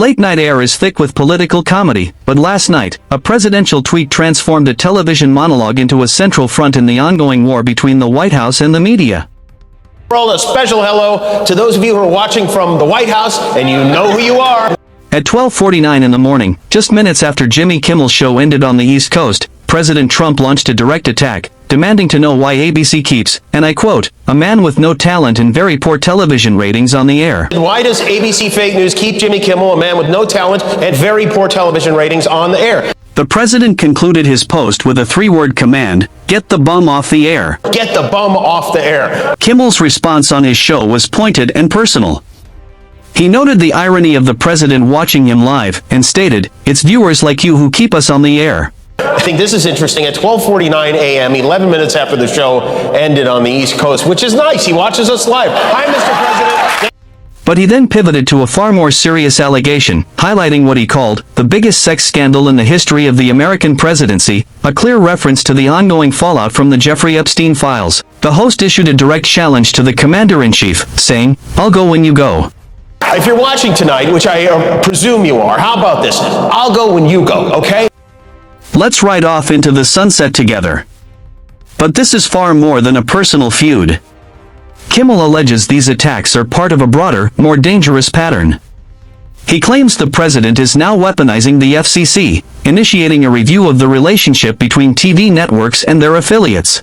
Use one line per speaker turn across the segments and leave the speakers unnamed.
Late-night air is thick with political comedy, but last night, a presidential tweet transformed a television monologue into a central front in the ongoing war between the White House and the media.
A special hello to those of you who are watching from the White House, and you know who you are.
At 12:49 in the morning, just minutes after Jimmy Kimmel's show ended on the East Coast, President Trump launched a direct attack, demanding to know why ABC keeps, and I quote, "a man with no talent and very poor television ratings on the air."
Why does ABC Fake News keep Jimmy Kimmel, a man with no talent and very poor television ratings, on the air?
The president concluded his post with a three-word command: get the bum off the air.
Get the bum off the air.
Kimmel's response on his show was pointed and personal. He noted the irony of the president watching him live, and stated, "It's viewers like you who keep us on the air."
I think this is interesting. At 12:49 a.m., 11 minutes after the show ended on the East Coast, which is nice. He watches us live. Hi, Mr. President.
But he then pivoted to a far more serious allegation, highlighting what he called the biggest sex scandal in the history of the American presidency, a clear reference to the ongoing fallout from the Jeffrey Epstein files. The host issued a direct challenge to the commander-in-chief, saying, "I'll go when you go."
If you're watching tonight, which I presume you are, how about this? I'll go when you go, okay?
Let's ride off into the sunset together. But this is far more than a personal feud. Kimmel alleges these attacks are part of a broader, more dangerous pattern. He claims the president is now weaponizing the FCC, initiating a review of the relationship between TV networks and their affiliates.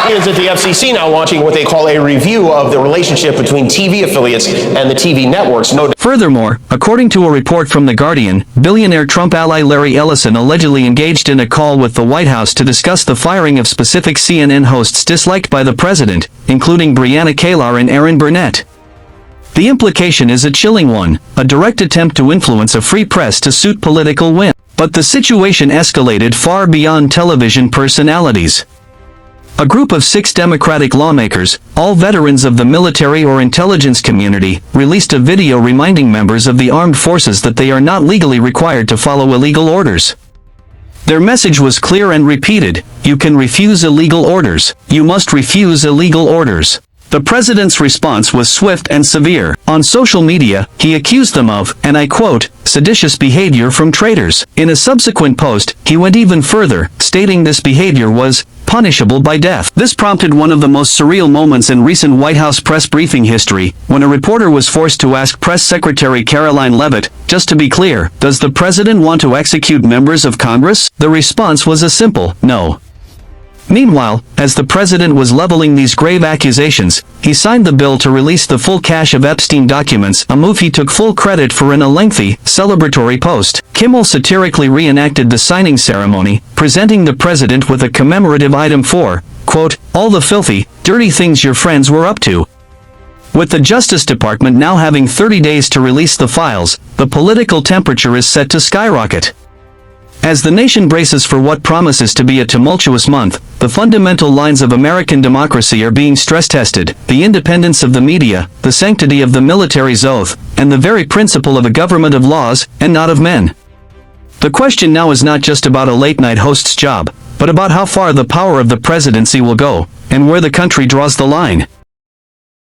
Is that the FCC now launching what they call a review of the relationship between TV affiliates and the TV networks.
Furthermore, according to a report from The Guardian, billionaire Trump ally Larry Ellison allegedly engaged in a call with the White House to discuss the firing of specific CNN hosts disliked by the president, including Brianna Kaylar and Aaron Burnett. The implication is a chilling one, a direct attempt to influence a free press to suit political win. But the situation escalated far beyond television personalities. A group of 6 Democratic lawmakers, all veterans of the military or intelligence community, released a video reminding members of the armed forces that they are not legally required to follow illegal orders. Their message was clear and repeated: you can refuse illegal orders. You must refuse illegal orders. The president's response was swift and severe. On social media, he accused them of, and I quote, seditious behavior from traitors. In a subsequent post, he went even further, stating this behavior was punishable by death. This prompted one of the most surreal moments in recent White House press briefing history, when a reporter was forced to ask Press Secretary Caroline Leavitt, just to be clear, does the president want to execute members of Congress? The response was a simple no. Meanwhile, as the president was leveling these grave accusations, he signed the bill to release the full cache of Epstein documents, a move he took full credit for in a lengthy, celebratory post. Kimmel satirically reenacted the signing ceremony, presenting the president with a commemorative item for, quote, all the filthy, dirty things your friends were up to. With the Justice Department now having 30 days to release the files, the political temperature is set to skyrocket. As the nation braces for what promises to be a tumultuous month, the fundamental lines of American democracy are being stress-tested: the independence of the media, the sanctity of the military's oath, and the very principle of a government of laws, and not of men. The question now is not just about a late-night host's job, but about how far the power of the presidency will go, and where the country draws the line.